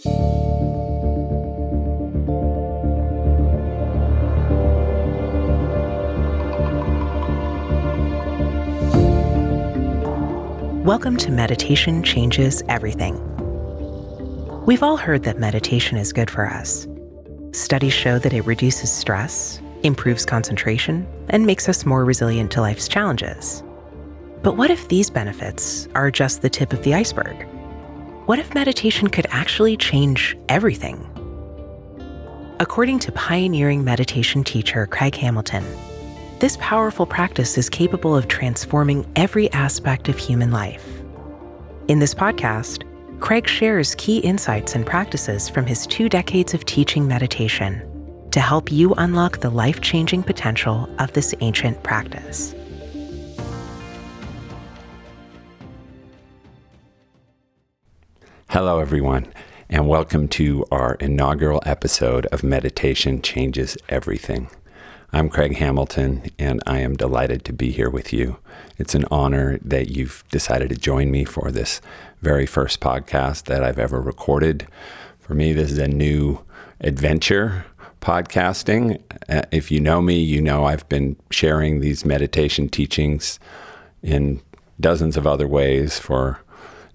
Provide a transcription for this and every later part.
Welcome to Meditation Changes Everything. We've all heard that meditation is good for us. Studies show that it reduces stress, improves concentration, and makes us more resilient to life's challenges. But what if these benefits are just the tip of the iceberg? What if meditation could actually change everything? According to pioneering meditation teacher Craig Hamilton, this powerful practice is capable of transforming every aspect of human life. In this podcast, Craig shares key insights and practices from his 2 decades of teaching meditation to help you unlock the life-changing potential of this ancient practice. Hello, everyone, and welcome to our inaugural episode of Meditation Changes Everything. I'm Craig Hamilton, and I am delighted to be here with you. It's an honor that you've decided to join me for this very first podcast that I've ever recorded. For me, this is a new adventure, podcasting. If you know me, you know I've been sharing these meditation teachings in dozens of other ways for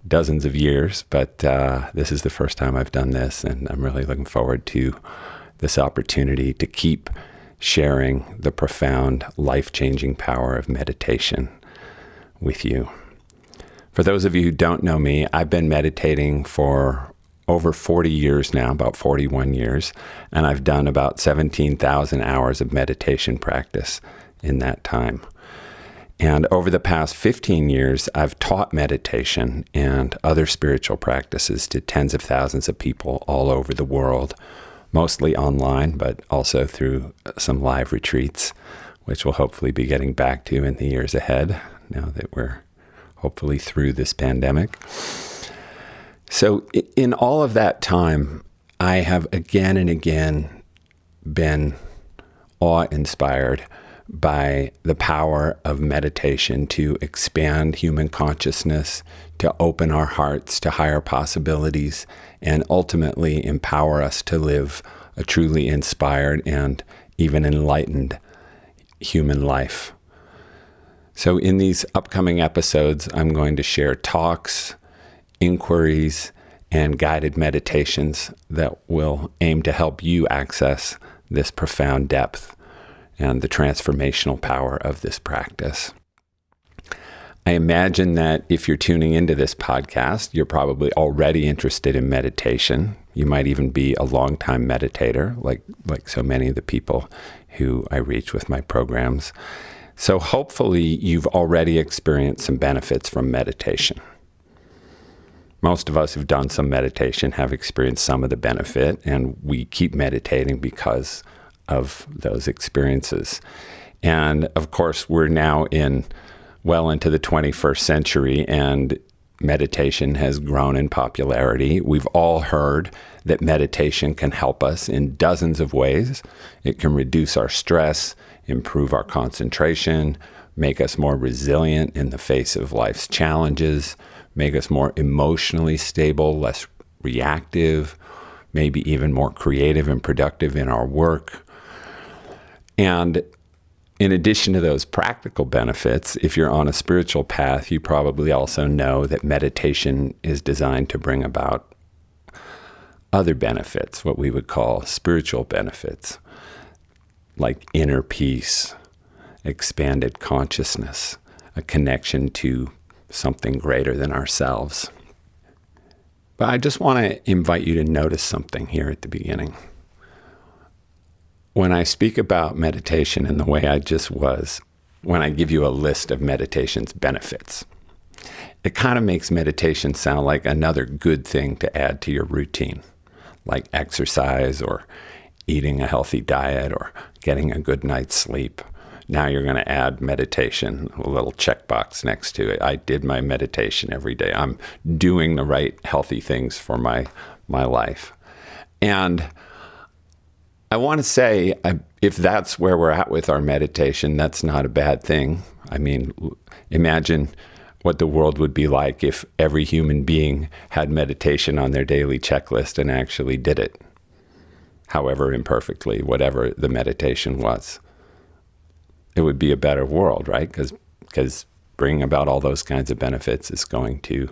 dozens of years, but this is the first time I've done this, and I'm really looking forward to this opportunity to keep sharing the profound, life-changing power of meditation with you. For those of you who don't know me, I've been meditating for over 40 years now, about 41 years, and I've done about 17,000 hours of meditation practice in that time. And over the past 15 years, I've taught meditation and other spiritual practices to tens of thousands of people all over the world, mostly online, but also through some live retreats, which we'll hopefully be getting back to in the years ahead, now that we're hopefully through this pandemic. So in all of that time, I have again and again been awe-inspired by the power of meditation to expand human consciousness, to open our hearts to higher possibilities, and ultimately empower us to live a truly inspired and even enlightened human life. So in these upcoming episodes, I'm going to share talks, inquiries, and guided meditations that will aim to help you access this profound depth and the transformational power of this practice. I imagine that if you're tuning into this podcast, you're probably already interested in meditation. You might even be a longtime meditator, like so many of the people who I reach with my programs. So hopefully you've already experienced some benefits from meditation. Most of us who've done some meditation have experienced some of the benefit, and we keep meditating because of those experiences. And of course, we're now well into the 21st century, and meditation has grown in popularity. We've all heard that meditation can help us in dozens of ways. It can reduce our stress, improve our concentration, make us more resilient in the face of life's challenges, make us more emotionally stable, less reactive, maybe even more creative and productive in our work. And in addition to those practical benefits, if you're on a spiritual path, you probably also know that meditation is designed to bring about other benefits, what we would call spiritual benefits, like inner peace, expanded consciousness, a connection to something greater than ourselves. But I just want to invite you to notice something here at the beginning. When I speak about meditation in the way I just was, when I give you a list of meditation's benefits, it kind of makes meditation sound like another good thing to add to your routine, like exercise or eating a healthy diet or getting a good night's sleep. Now you're going to add meditation, a little checkbox next to it. I did my meditation every day. I'm doing the right healthy things for my life. And I want to say, if that's where we're at with our meditation, that's not a bad thing. I mean, imagine what the world would be like if every human being had meditation on their daily checklist and actually did it, however imperfectly, whatever the meditation was. It would be a better world, right? Because bringing about all those kinds of benefits is going to,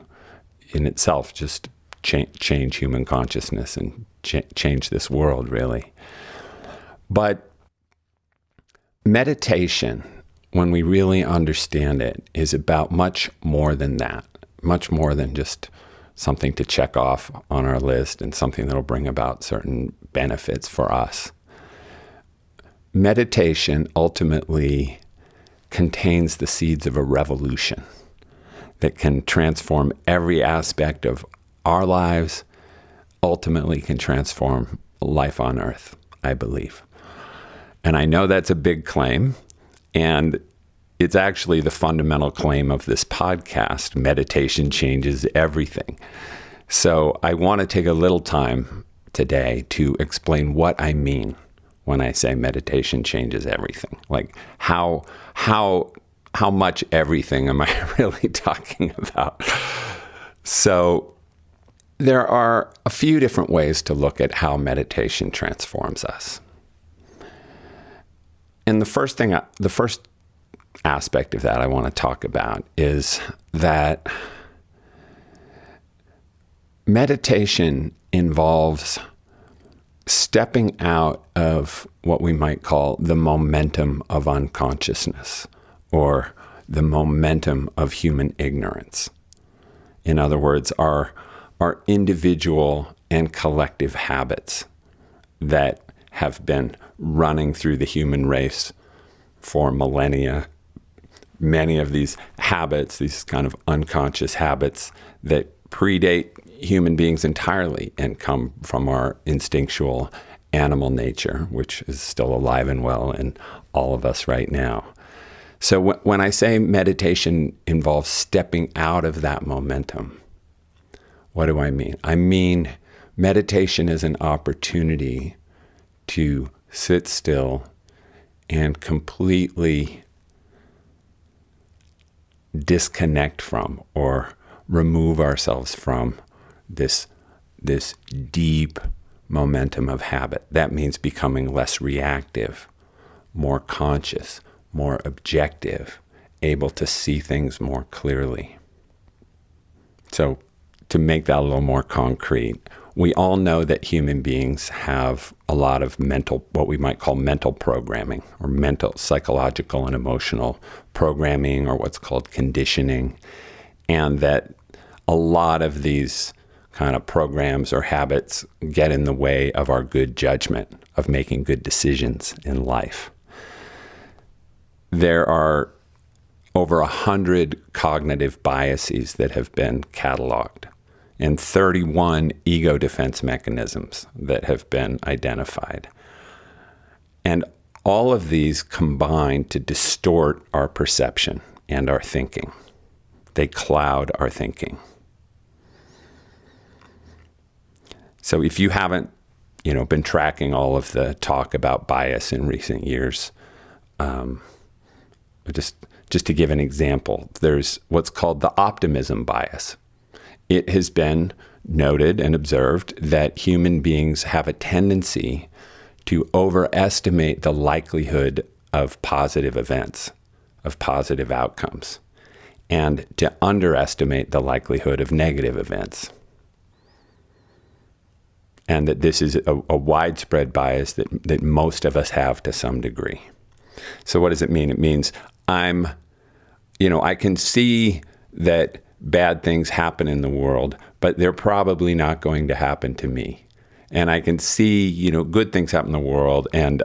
in itself, just change human consciousness and change this world, really. But meditation, when we really understand it, is about much more than that, much more than just something to check off on our list and something that'll bring about certain benefits for us. Meditation ultimately contains the seeds of a revolution that can transform every aspect of our lives, ultimately can transform life on earth, I believe. And I know that's a big claim, and it's actually the fundamental claim of this podcast. Meditation changes everything. So I want to take a little time today to explain what I mean when I say meditation changes everything. Like how much everything am I really talking about? So there are a few different ways to look at how meditation transforms us. And the first aspect of that I want to talk about is that meditation involves stepping out of what we might call the momentum of unconsciousness or the momentum of human ignorance. In other words, our individual and collective habits that have been running through the human race for millennia. Many of these habits, these kind of unconscious habits that predate human beings entirely and come from our instinctual animal nature, which is still alive and well in all of us right now. So when I say meditation involves stepping out of that momentum, what do I mean? I mean meditation is an opportunity to sit still and completely disconnect from or remove ourselves from this deep momentum of habit. That means becoming less reactive, more conscious, more objective, able to see things more clearly. So to make that a little more concrete, we all know that human beings have a lot of what we might call mental programming, or mental, psychological and emotional programming, or what's called conditioning, and that a lot of these kind of programs or habits get in the way of our good judgment, of making good decisions in life. There are over 100 cognitive biases that have been cataloged, and 31 ego defense mechanisms that have been identified. And all of these combine to distort our perception and our thinking. They cloud our thinking. So if you haven't, been tracking all of the talk about bias in recent years, just to give an example, there's what's called the optimism bias. It has been noted and observed that human beings have a tendency to overestimate the likelihood of positive events, of positive outcomes, and to underestimate the likelihood of negative events. And that this is a widespread bias that most of us have to some degree. So what does it mean? It means I can see that bad things happen in the world, but they're probably not going to happen to me. And I can see, good things happen in the world, and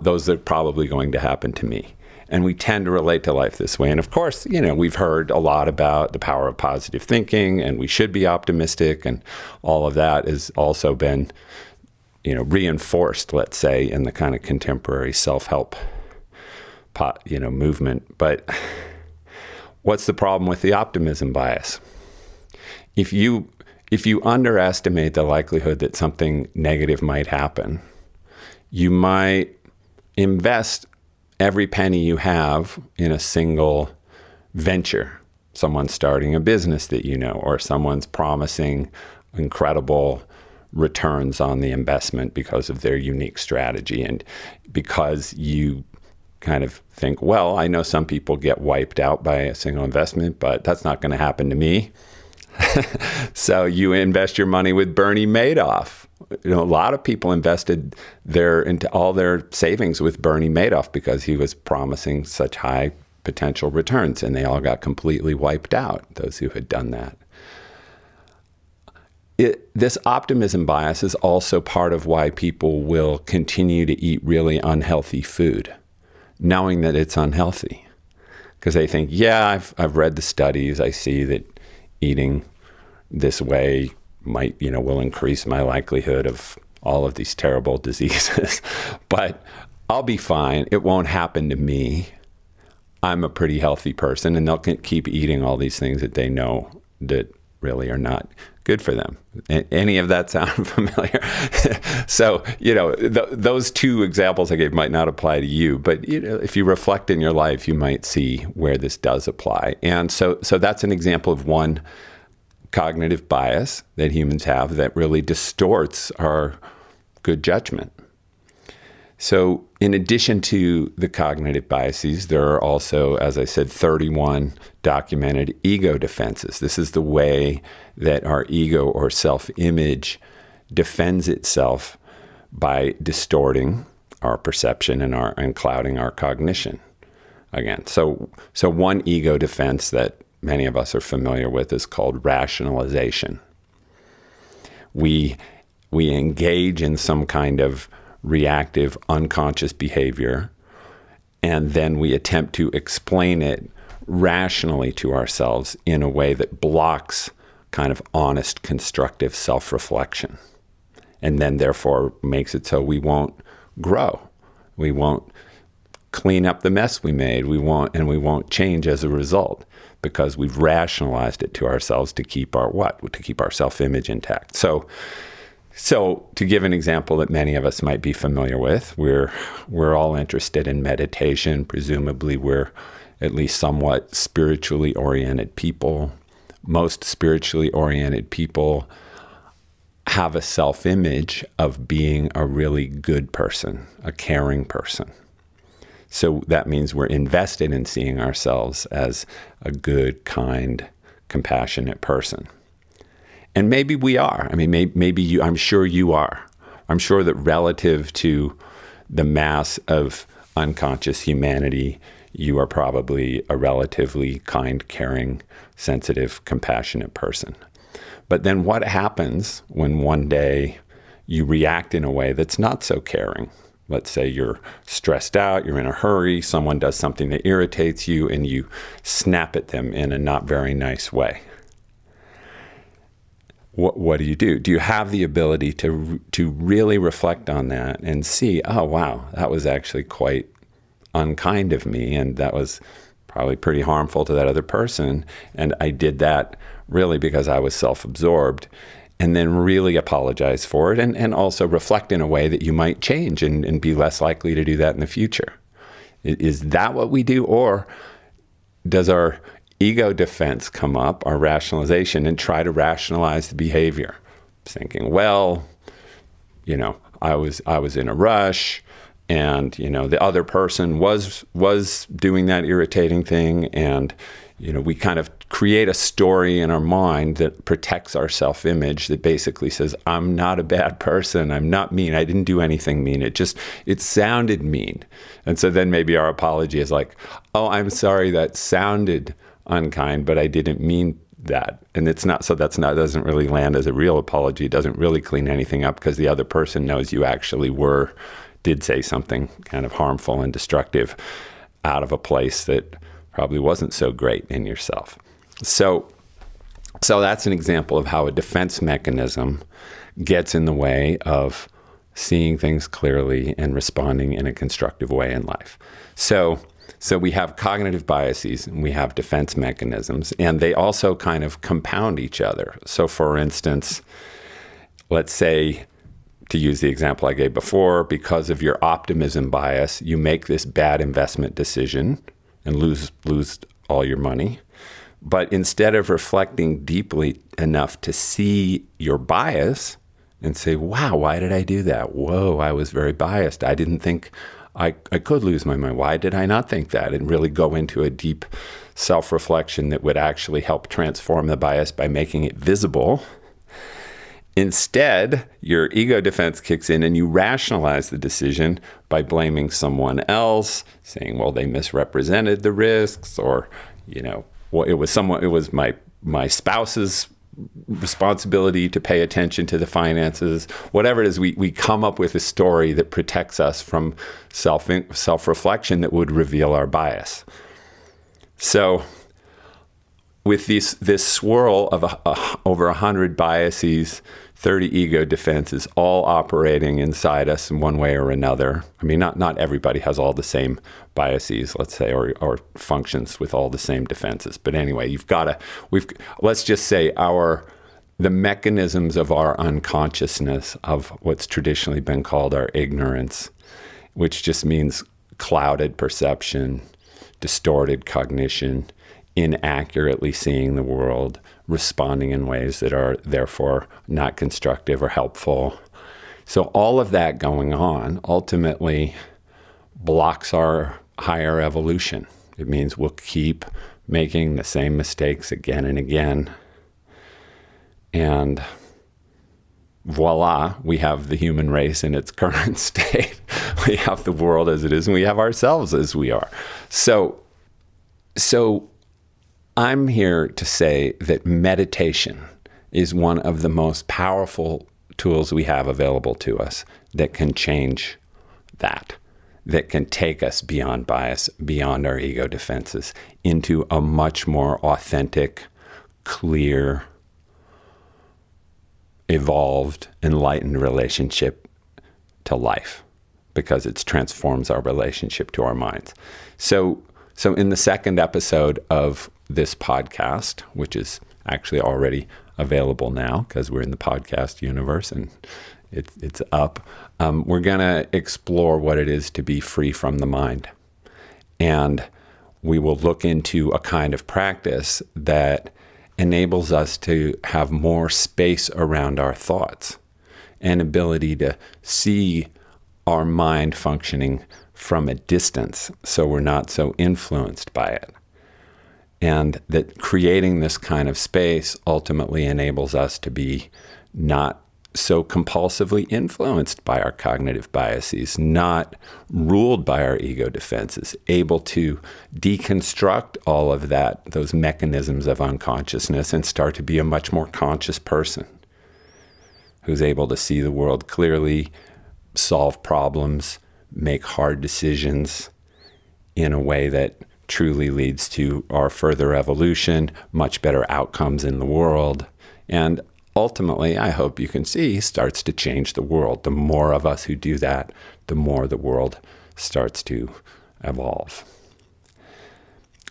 those are probably going to happen to me. And we tend to relate to life this way. And of course, we've heard a lot about the power of positive thinking, and we should be optimistic, and all of that has also been, reinforced, let's say, in the kind of contemporary self-help, movement. But what's the problem with the optimism bias? If you underestimate the likelihood that something negative might happen, you might invest every penny you have in a single, venture. Someone's starting a business that you know, or someone's promising incredible returns on the investment because of their unique strategy. And because you kind of think, well, I know some people get wiped out by a single investment, but that's not going to happen to me. So you invest your money with Bernie Madoff. A lot of people invested into all their savings with Bernie Madoff because he was promising such high potential returns, and they all got completely wiped out, those who had done that. This optimism bias is also part of why people will continue to eat really unhealthy food, knowing that it's unhealthy. Because they think, yeah, I've read the studies. I see that eating this way will increase my likelihood of all of these terrible diseases. But I'll be fine. It won't happen to me. I'm a pretty healthy person, and they'll keep eating all these things that they know that really are not good for them. Any of that sound familiar? So, those two examples I gave might not apply to you, but if you reflect in your life, you might see where this does apply. And so that's an example of one cognitive bias that humans have that really distorts our good judgment. So in addition to the cognitive biases, there are also, as I said, 31 documented ego defenses. This is the way that our ego or self-image defends itself by distorting our perception and clouding our cognition. Again, so one ego defense that many of us are familiar with is called rationalization. We engage in some kind of reactive, unconscious behavior, and then we attempt to explain it rationally to ourselves in a way that blocks kind of honest, constructive self-reflection, and then therefore makes it so we won't grow. We won't clean up the mess we made. We won't change as a result because we've rationalized it to ourselves to keep our self-image intact. So to give an example that many of us might be familiar with, we're all interested in meditation. Presumably we're at least somewhat spiritually oriented people. Most spiritually oriented people have a self-image of being a really good person, a caring person. So that means we're invested in seeing ourselves as a good, kind, compassionate person. And maybe we are. I mean, maybe you, I'm sure you are. I'm sure that relative to the mass of unconscious humanity, you are probably a relatively kind, caring, sensitive, compassionate person. But then what happens when one day you react in a way that's not so caring? Let's say you're stressed out, you're in a hurry, someone does something that irritates you, and you snap at them in a not very nice way. What do? Do you have the ability to really reflect on that and see, oh, wow, that was actually quite unkind of me, and that was probably pretty harmful to that other person, and I did that really because I was self-absorbed, and then really apologize for it, and also reflect in a way that you might change and be less likely to do that in the future. Is that what we do, or does our ego defense come up, our rationalization, and try to rationalize the behavior, thinking, well, I was in a rush, and the other person was doing that irritating thing, and we kind of create a story in our mind that protects our self-image that basically says, I'm not a bad person, I'm not mean, I didn't do anything mean, it sounded mean. And so then maybe our apology is like, oh, I'm sorry, that sounded unkind, but I didn't mean that. And doesn't really land as a real apology. It doesn't really clean anything up because the other person knows you actually did say something kind of harmful and destructive out of a place that probably wasn't so great in yourself. So that's an example of how a defense mechanism gets in the way of seeing things clearly and responding in a constructive way in life. So we have cognitive biases and we have defense mechanisms, and they also kind of compound each other. So for instance, let's say, to use the example I gave before, because of your optimism bias, you make this bad investment decision and lose all your money. But instead of reflecting deeply enough to see your bias and say, wow, why did I do that? Whoa, I was very biased. I didn't think I could lose my mind. Why did I not think that? And really go into a deep self-reflection that would actually help transform the bias by making it visible. Instead, your ego defense kicks in and you rationalize the decision by blaming someone else, saying, well, they misrepresented the risks, or, well, it was my spouse's responsibility to pay attention to the finances. Whatever it is, we come up with a story that protects us from self-reflection that would reveal our bias. So with this swirl of over 100 biases, 30 ego defenses, all operating inside us in one way or another. I mean, not everybody has all the same biases, let's say, or functions with all the same defenses. But anyway, let's just say the mechanisms of our unconsciousness, of what's traditionally been called our ignorance, which just means clouded perception, distorted cognition, inaccurately seeing the world, responding in ways that are therefore not constructive or helpful. So all of that going on ultimately blocks our higher evolution. It means we'll keep making the same mistakes again and again. And voila, we have the human race in its current state. We have the world as it is, and we have ourselves as we are. So I'm here to say that meditation is one of the most powerful tools we have available to us that can change that can take us beyond bias, beyond our ego defenses, into a much more authentic, clear, evolved, enlightened relationship to life, because it transforms our relationship to our minds. So in the second episode of this podcast, which is actually already available now because we're in the podcast universe and it's up, we're going to explore what it is to be free from the mind. And we will look into a kind of practice that enables us to have more space around our thoughts and ability to see our mind functioning from a distance so we're not so influenced by it. And that creating this kind of space ultimately enables us to be not so compulsively influenced by our cognitive biases, not ruled by our ego defenses, able to deconstruct all of those mechanisms of unconsciousness and start to be a much more conscious person who's able to see the world clearly, solve problems, make hard decisions in a way that truly leads to our further evolution, much better outcomes in the world, and ultimately, I hope you can see, starts to change the world. The more of us who do that, the more the world starts to evolve.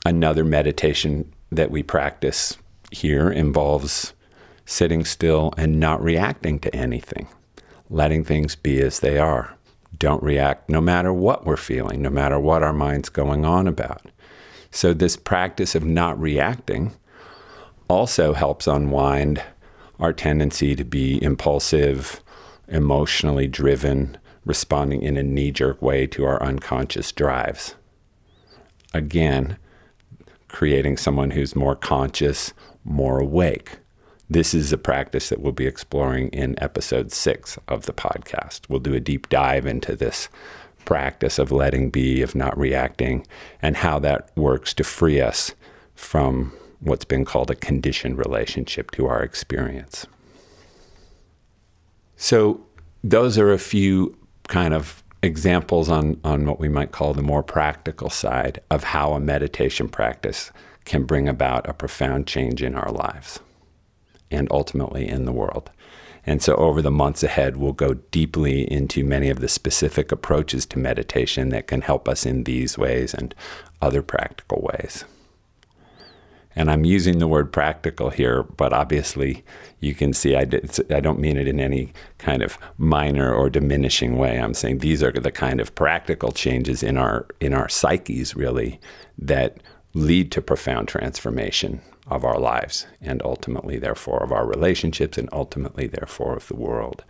Another meditation that we practice here involves sitting still and not reacting to anything, letting things be as they are. Don't react no matter what we're feeling, no matter what our mind's going on about. So this practice of not reacting also helps unwind our tendency to be impulsive, emotionally driven, responding in a knee-jerk way to our unconscious drives. Again, creating someone who's more conscious, more awake. This is a practice that we'll be exploring in episode 6 of the podcast. We'll do a deep dive into this practice of letting be, of not reacting, and how that works to free us from what's been called a conditioned relationship to our experience. So those are a few kind of examples on what we might call the more practical side of how a meditation practice can bring about a profound change in our lives and ultimately in the world. And so over the months ahead, we'll go deeply into many of the specific approaches to meditation that can help us in these ways and other practical ways. And I'm using the word practical here, but obviously you can see I don't mean it in any kind of minor or diminishing way. I'm saying these are the kind of practical changes in our psyches, really, that lead to profound transformation of our lives and ultimately, therefore, of our relationships and ultimately, therefore, of the world.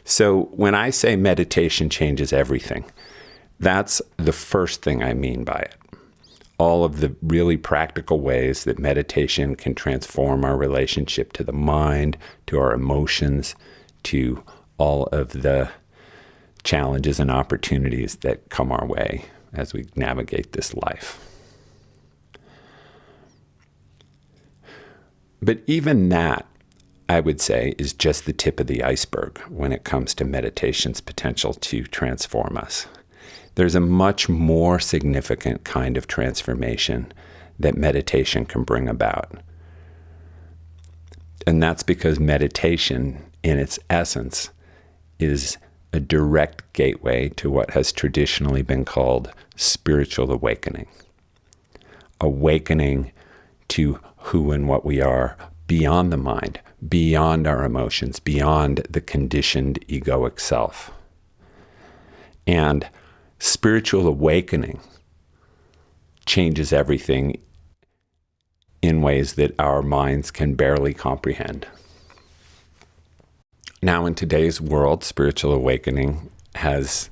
So when I say meditation changes everything, that's the first thing I mean by it. All of the really practical ways that meditation can transform our relationship to the mind, to our emotions, to all of the challenges and opportunities that come our way as we navigate this life. But even that, I would say, is just the tip of the iceberg when it comes to meditation's potential to transform us. There's a much more significant kind of transformation that meditation can bring about. And that's because meditation, in its essence, is a direct gateway to what has traditionally been called spiritual awakening. Awakening to who and what we are beyond the mind, beyond our emotions, beyond the conditioned egoic self. And spiritual awakening changes everything in ways that our minds can barely comprehend. Now, in today's world, spiritual awakening has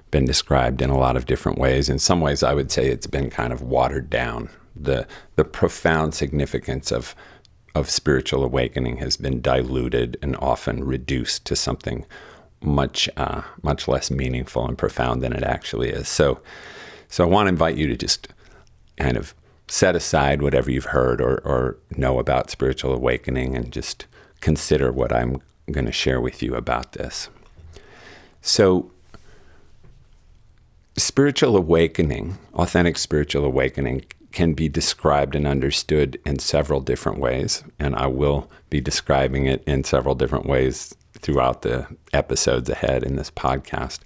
been described in a lot of different ways. In some ways, I would say it's been kind of watered down. The profound significance of spiritual awakening has been diluted and often reduced to something much less meaningful and profound than it actually is. So I want to invite you to just kind of set aside whatever you've heard or know about spiritual awakening and just consider what I'm going to share with you about this. So spiritual awakening, authentic spiritual awakening, can be described and understood in several different ways, and I will be describing it in several different ways throughout the episodes ahead in this podcast.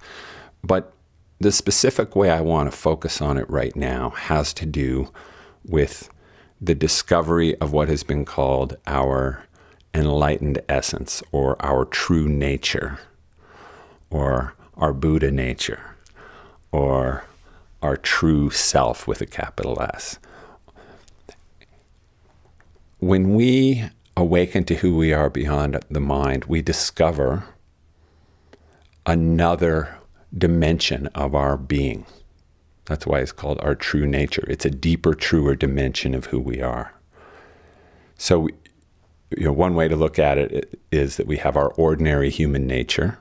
But the specific way I want to focus on it right now has to do with the discovery of what has been called our enlightened essence, or our true nature, or our Buddha nature, or our true self with a capital S. When we awaken to who we are beyond the mind, we discover another dimension of our being. That's why it's called our true nature. It's a deeper, truer dimension of who we are. So, one way to look at it is that we have our ordinary human nature,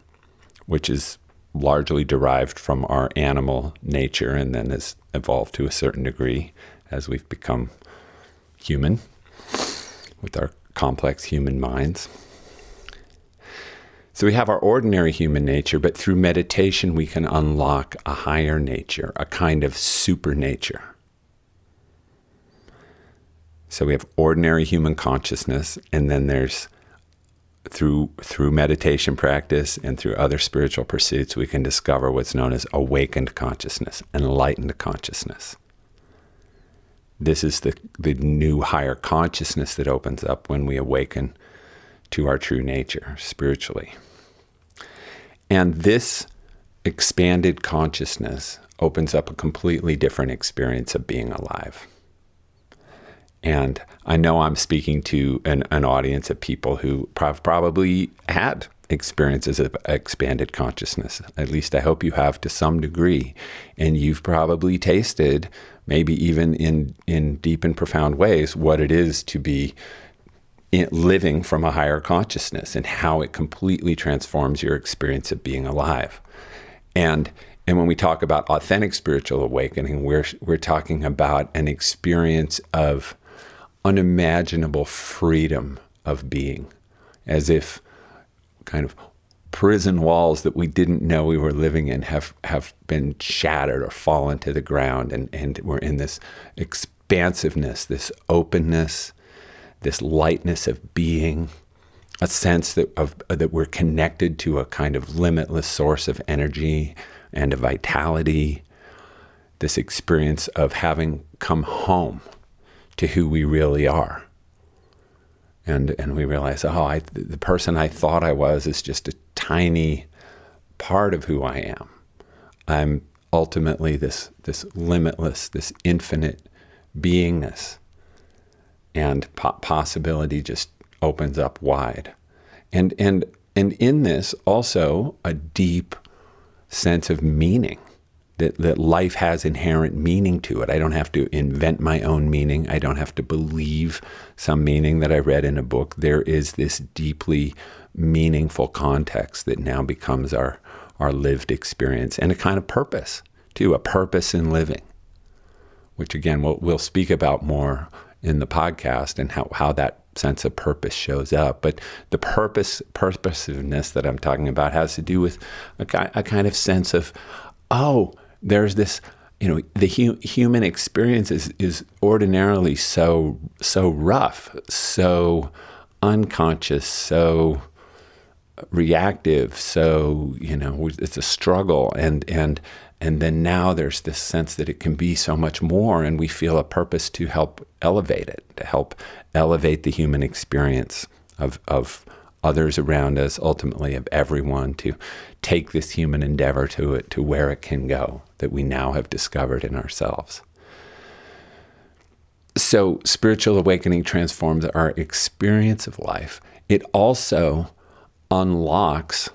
which is largely derived from our animal nature and then has evolved to a certain degree as we've become human with our complex human minds. So we have our ordinary human nature, but through meditation we can unlock a higher nature, a kind of super nature. So we have ordinary human consciousness, and then there's through meditation practice and through other spiritual pursuits, we can discover what's known as awakened consciousness, enlightened consciousness. This is the new higher consciousness that opens up when we awaken to our true nature spiritually. And this expanded consciousness opens up a completely different experience of being alive. And I know I'm speaking to an audience of people who probably had experiences of expanded consciousness. At least I hope you have to some degree. And you've probably tasted, maybe even in deep and profound ways, what it is to be living from a higher consciousness and how it completely transforms your experience of being alive. And when we talk about authentic spiritual awakening, we're talking about an experience of unimaginable freedom of being, as if kind of prison walls that we didn't know we were living in have been shattered or fallen to the ground, and we're in this expansiveness, this openness, this lightness of being, a sense that we're connected to a kind of limitless source of energy and of vitality, this experience of having come home to who we really are. And we realize, the person I thought I was is just a tiny part of who I am. I'm ultimately this limitless, this infinite beingness, and possibility just opens up wide. And in this also a deep sense of meaning, that life has inherent meaning to it. I don't have to invent my own meaning. I don't have to believe some meaning that I read in a book. There is this deeply meaningful context that now becomes our lived experience, and a kind of purpose too, a purpose in living, which again we'll speak about more in the podcast and how that sense of purpose shows up. But the purposiveness that I'm talking about has to do with a kind of sense of, there's this, the human experience is ordinarily so rough, so unconscious, so reactive, so it's a struggle, and then now there's this sense that it can be so much more, and we feel a purpose to help elevate it, to help elevate the human experience of others around us, ultimately of everyone, to take this human endeavor to where it can go, that we now have discovered in ourselves. So spiritual awakening transforms our experience of life. It also unlocks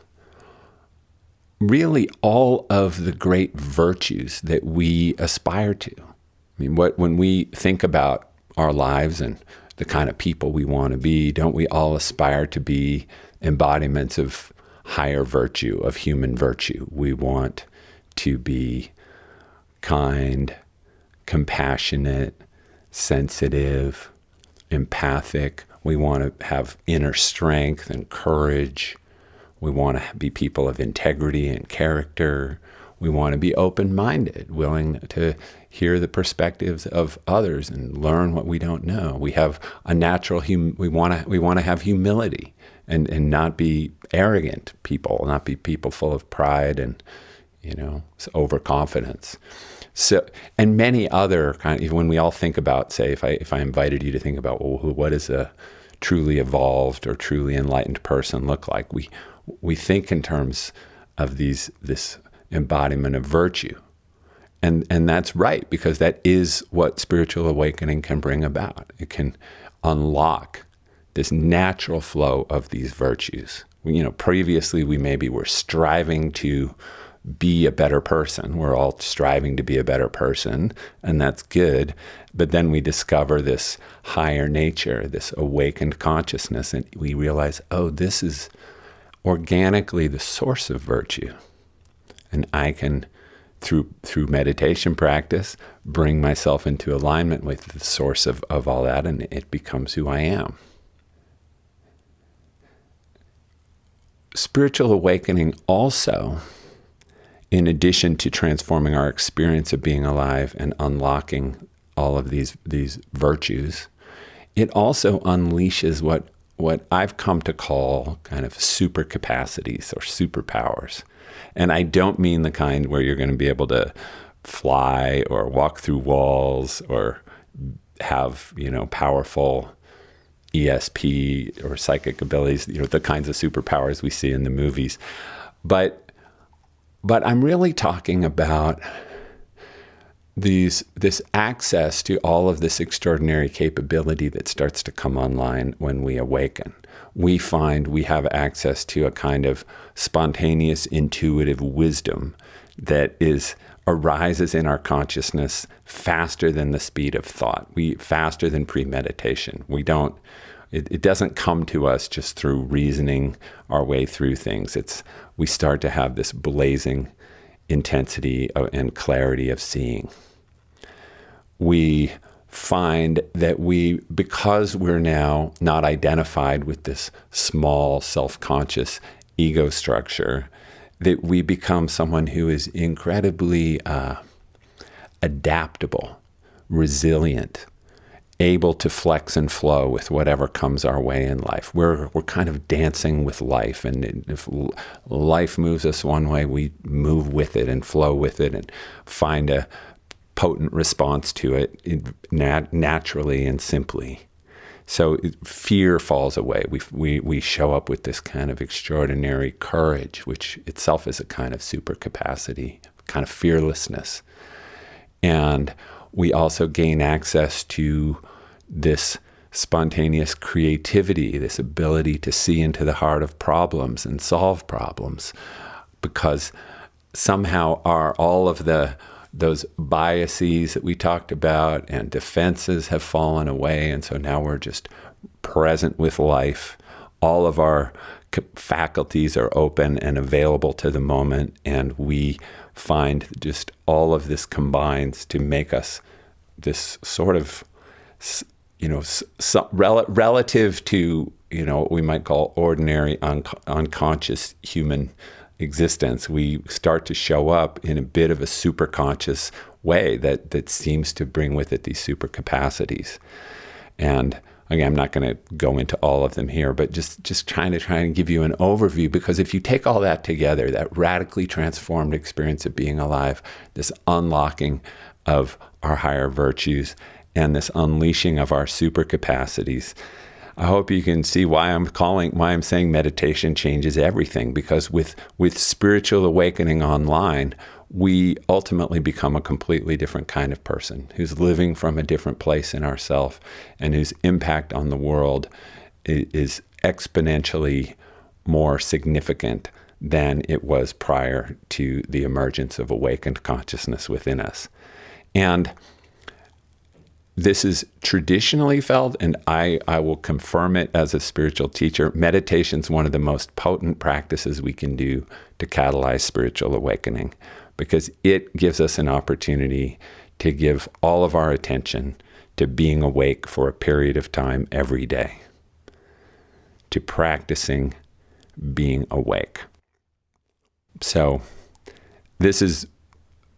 really all of the great virtues that we aspire to. I mean, when we think about our lives and the kind of people we want to be, don't we all aspire to be embodiments of higher virtue, of human virtue? We want to be kind, compassionate, sensitive, empathic. We want to have inner strength and courage. We want to be people of integrity and character. We want to be open-minded, willing to hear the perspectives of others and learn what we don't know. We have a natural we want to have humility and not be arrogant people, not be people full of pride and overconfidence. So, and many other kind of, when we all think about, say, if I invited you to think about, what does a truly evolved or truly enlightened person look like? We think in terms of this embodiment of virtue. And that's right, because that is what spiritual awakening can bring about. It can unlock this natural flow of these virtues. Previously we maybe were striving to be a better person. We're all striving to be a better person, and that's good. But then we discover this higher nature, this awakened consciousness, and we realize, this is organically the source of virtue. And I can, through meditation practice, bring myself into alignment with the source of all that, and it becomes who I am. Spiritual awakening also, in addition to transforming our experience of being alive and unlocking all of these virtues, it also unleashes what I've come to call kind of supercapacities or superpowers. And I don't mean the kind where you're going to be able to fly or walk through walls or have, powerful ESP or psychic abilities, the kinds of superpowers we see in the movies. But I'm really talking about this access to all of this extraordinary capability that starts to come online when we awaken. We find we have access to a kind of spontaneous, intuitive wisdom that arises in our consciousness faster than the speed of thought. Faster than premeditation. It doesn't come to us just through reasoning our way through things. We start to have this blazing intensity and clarity of seeing. We find that because we're now not identified with this small, self-conscious ego structure, that we become someone who is incredibly adaptable, resilient, able to flex and flow with whatever comes our way in life. We're kind of dancing with life, and if life moves us one way, we move with it and flow with it and find a potent response to it naturally and simply. So fear falls away. We show up with this kind of extraordinary courage, which itself is a kind of supercapacity, kind of fearlessness. And we also gain access to this spontaneous creativity, this ability to see into the heart of problems and solve problems, because somehow all of those biases that we talked about and defenses have fallen away, and so now we're just present with life. All of our faculties are open and available to the moment, and we find just all of this combines to make us this sort of, relative to, what we might call ordinary unconscious human existence. We start to show up in a bit of a superconscious way that seems to bring with it these supercapacities. And again, I'm not going to go into all of them here, but just trying to give you an overview, because if you take all that together, that radically transformed experience of being alive, this unlocking of our higher virtues, and this unleashing of our supercapacities, I hope you can see why I'm saying meditation changes everything, because with spiritual awakening online, we ultimately become a completely different kind of person who's living from a different place in ourself, and whose impact on the world is exponentially more significant than it was prior to the emergence of awakened consciousness within us. And this is traditionally felt, and I will confirm it as a spiritual teacher. Meditation is one of the most potent practices we can do to catalyze spiritual awakening, because it gives us an opportunity to give all of our attention to being awake for a period of time every day, to practicing being awake. So this is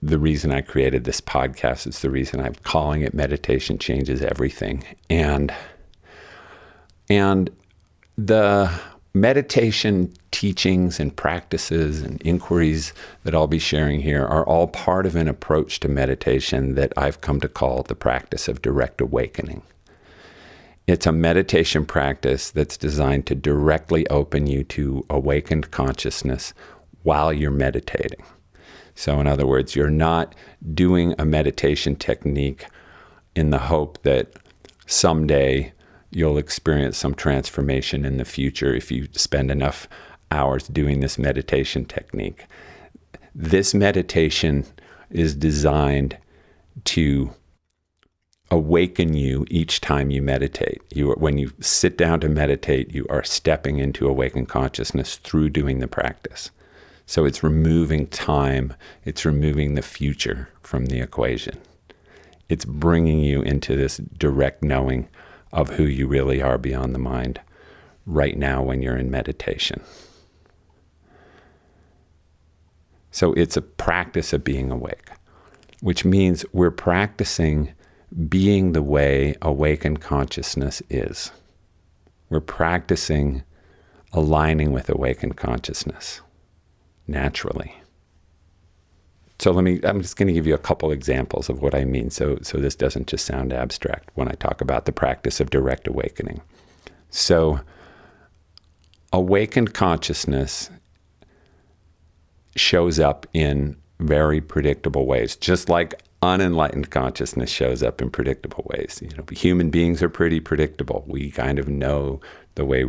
the reason I created this podcast. It's the reason I'm calling it Meditation Changes Everything. And the meditation teachings and practices and inquiries that I'll be sharing here are all part of an approach to meditation that I've come to call the practice of direct awakening. It's a meditation practice that's designed to directly open you to awakened consciousness while you're meditating. So in other words, you're not doing a meditation technique in the hope that someday you'll experience some transformation in the future if you spend enough hours doing this meditation technique. This meditation is designed to awaken you each time you meditate. When you sit down to meditate, you are stepping into awakened consciousness through doing the practice. So it's removing time, it's removing the future from the equation. It's bringing you into this direct knowing of who you really are beyond the mind right now when you're in meditation. So it's a practice of being awake, which means we're practicing being the way awakened consciousness is. We're practicing aligning with awakened consciousness naturally. So I'm just going to give you a couple examples of what I mean, so this doesn't just sound abstract when I talk about the practice of direct awakening. So awakened consciousness shows up in very predictable ways, just like unenlightened consciousness shows up in predictable ways. Human beings are pretty predictable. We kind of know the way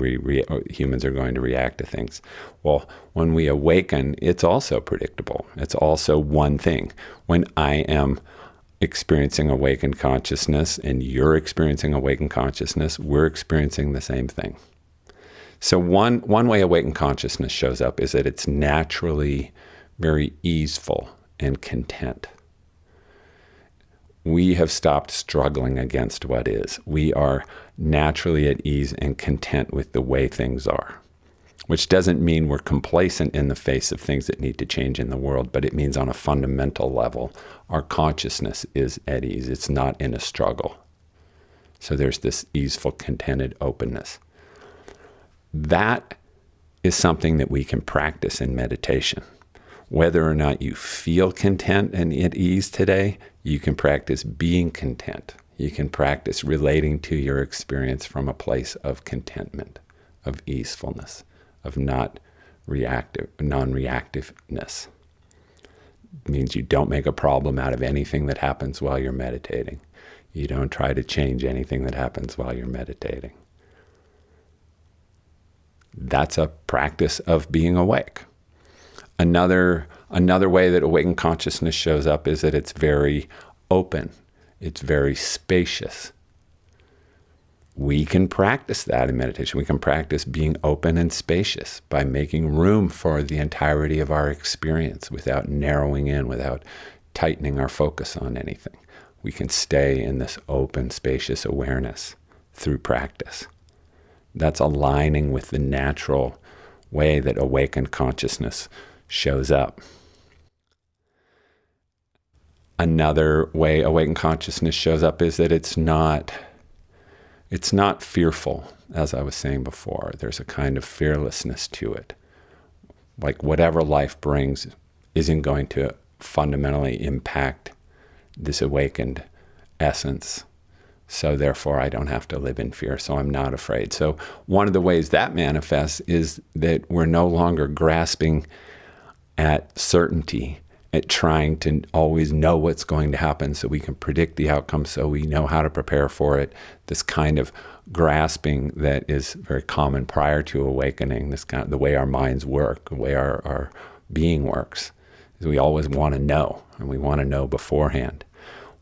humans are going to react to things. Well, when we awaken, it's also predictable. It's also one thing. When I am experiencing awakened consciousness and you're experiencing awakened consciousness, we're experiencing the same thing. So one way awakened consciousness shows up is that it's naturally very easeful and content. We have stopped struggling against what is. We are naturally at ease and content with the way things are, which doesn't mean we're complacent in the face of things that need to change in the world, but it means on a fundamental level, our consciousness is at ease. It's not in a struggle. So there's this easeful, contented openness. That is something that we can practice in meditation. Whether or not you feel content and at ease today, you can practice being content. You can practice relating to your experience from a place of contentment, of easefulness, of non-reactiveness. means you don't make a problem out of anything that happens while you're meditating. You don't try to change anything that happens while you're meditating. That's a practice of being awake. Another way that awakened consciousness shows up is that it's very open. It's very spacious. We can practice that in meditation. We can practice being open and spacious by making room for the entirety of our experience without narrowing in, without tightening our focus on anything. We can stay in this open, spacious awareness through practice. That's aligning with the natural way that awakened consciousness shows up. Another way awakened consciousness shows up is that it's not fearful, as I was saying before. There's a kind of fearlessness to it. Like whatever life brings isn't going to fundamentally impact this awakened essence. So therefore, I don't have to live in fear, so I'm not afraid. So one of the ways that manifests is that we're no longer grasping at certainty, at trying to always know what's going to happen so we can predict the outcome, so we know how to prepare for it. This kind of grasping that is very common prior to awakening, this kind of the way our minds work, the way our being works, is we always want to know, and we want to know beforehand.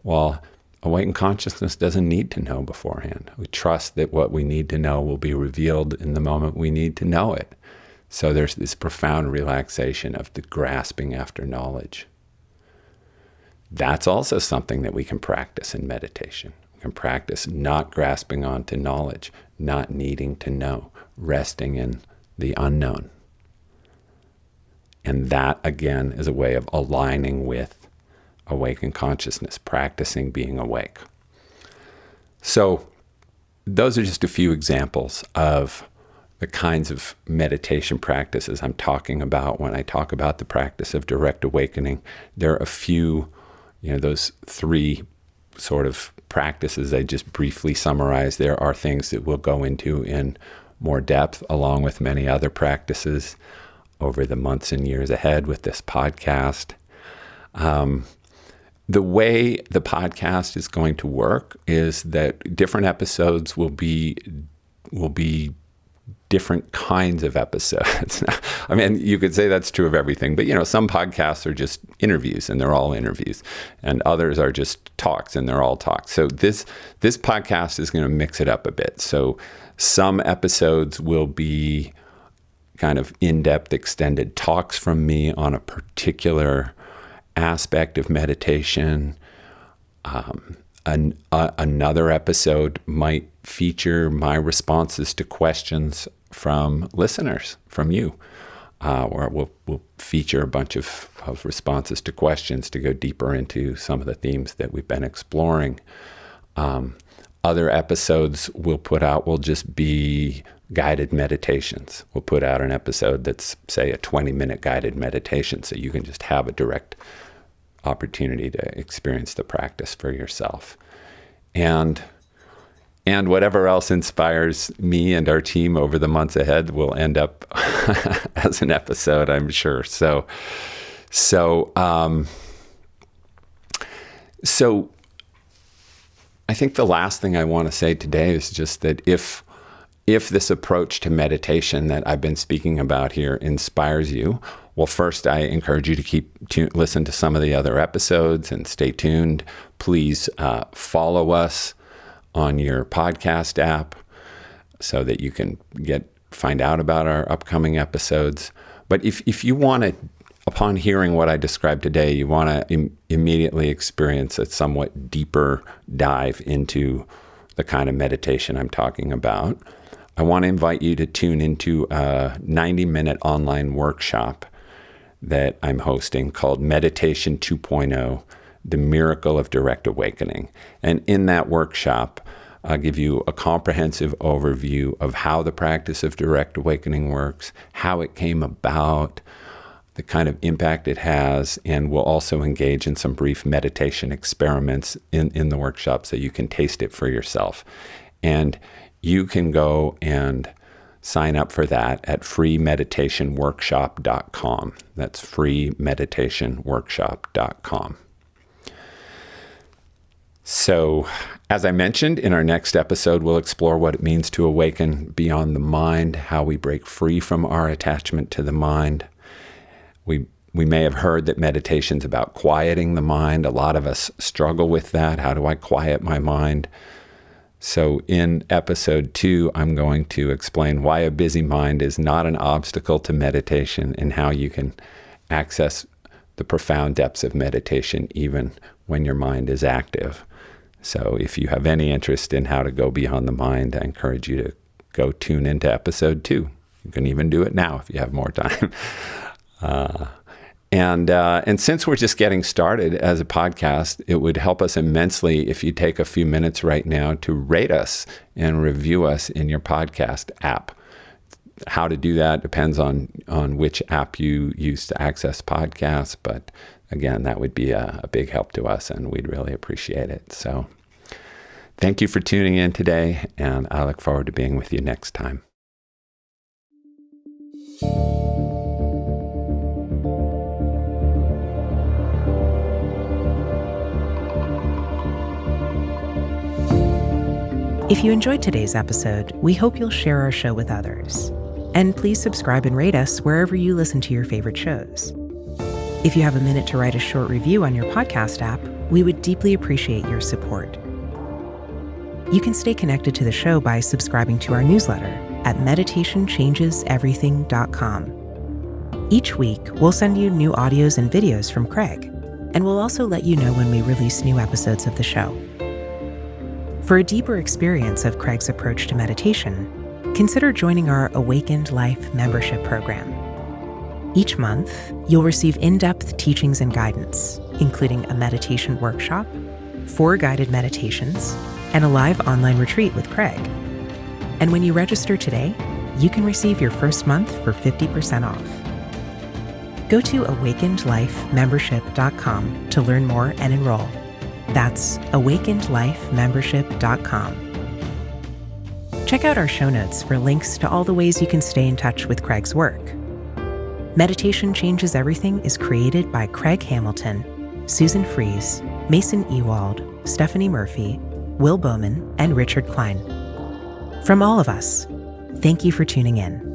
Well, awakened consciousness doesn't need to know beforehand. We trust that what we need to know will be revealed in the moment we need to know it. So there's this profound relaxation of the grasping after knowledge. That's also something that we can practice in meditation. We can practice not grasping onto knowledge, not needing to know, resting in the unknown. And that, again, is a way of aligning with awakened consciousness, practicing being awake. So those are just a few examples of the kinds of meditation practices I'm talking about when I talk about the practice of direct awakening. There are a few, those three sort of practices I just briefly summarized. There are things that we'll go into in more depth, along with many other practices over the months and years ahead with this podcast. The way the podcast is going to work is that different episodes will be different kinds of episodes. I mean, you could say that's true of everything, but some podcasts are just interviews and they're all interviews, and others are just talks and they're all talks. So this podcast is going to mix it up a bit. So some episodes will be kind of in-depth, extended talks from me on a particular aspect of meditation. Another episode might feature my responses to questions from listeners, from you, where we'll feature a bunch of responses to questions to go deeper into some of the themes that we've been exploring. Other episodes we'll put out will just be guided meditations. We'll put out an episode that's, say, a 20-minute guided meditation, so you can just have a direct opportunity to experience the practice for yourself. And whatever else inspires me and our team over the months ahead will end up as an episode, I'm sure. So I think the last thing I want to say today is just that if this approach to meditation that I've been speaking about here inspires you, well, first, I encourage you to listen to some of the other episodes and stay tuned. Please follow us on your podcast app so that you can find out about our upcoming episodes. But if you want to, upon hearing what I described today, you want to immediately experience a somewhat deeper dive into the kind of meditation I'm talking about, I want to invite you to tune into a 90-minute online workshop that I'm hosting called Meditation 2.0, The Miracle of Direct Awakening. And in that workshop, I'll give you a comprehensive overview of how the practice of direct awakening works, how it came about, the kind of impact it has, and we'll also engage in some brief meditation experiments in the workshop so you can taste it for yourself. And you can go and sign up for that at freemeditationworkshop.com. That's freemeditationworkshop.com. So, as I mentioned, in our next episode, we'll explore what it means to awaken beyond the mind, how we break free from our attachment to the mind. We may have heard that meditation's about quieting the mind. A lot of us struggle with that. How do I quiet my mind? So in episode 2, I'm going to explain why a busy mind is not an obstacle to meditation and how you can access the profound depths of meditation even when your mind is active. So if you have any interest in how to go beyond the mind, I encourage you to go tune into episode 2. You can even do it now if you have more time. And since we're just getting started as a podcast, it would help us immensely if you take a few minutes right now to rate us and review us in your podcast app. How to do that depends on which app you use to access podcasts, but again, that would be a big help to us, and we'd really appreciate it. So thank you for tuning in today, and I look forward to being with you next time. If you enjoyed today's episode, we hope you'll share our show with others. And please subscribe and rate us wherever you listen to your favorite shows. If you have a minute to write a short review on your podcast app, we would deeply appreciate your support. You can stay connected to the show by subscribing to our newsletter at meditationchangeseverything.com. Each week, we'll send you new audios and videos from Craig, and we'll also let you know when we release new episodes of the show. For a deeper experience of Craig's approach to meditation, consider joining our Awakened Life membership program. Each month, you'll receive in-depth teachings and guidance, including a meditation workshop, 4 guided meditations, and a live online retreat with Craig. And when you register today, you can receive your first month for 50% off. Go to awakenedlifemembership.com to learn more and enroll. That's awakenedlifemembership.com. Check out our show notes for links to all the ways you can stay in touch with Craig's work. Meditation Changes Everything is created by Craig Hamilton, Susan Fries, Mason Ewald, Stephanie Murphy, Will Bowman, and Richard Klein. From all of us, thank you for tuning in.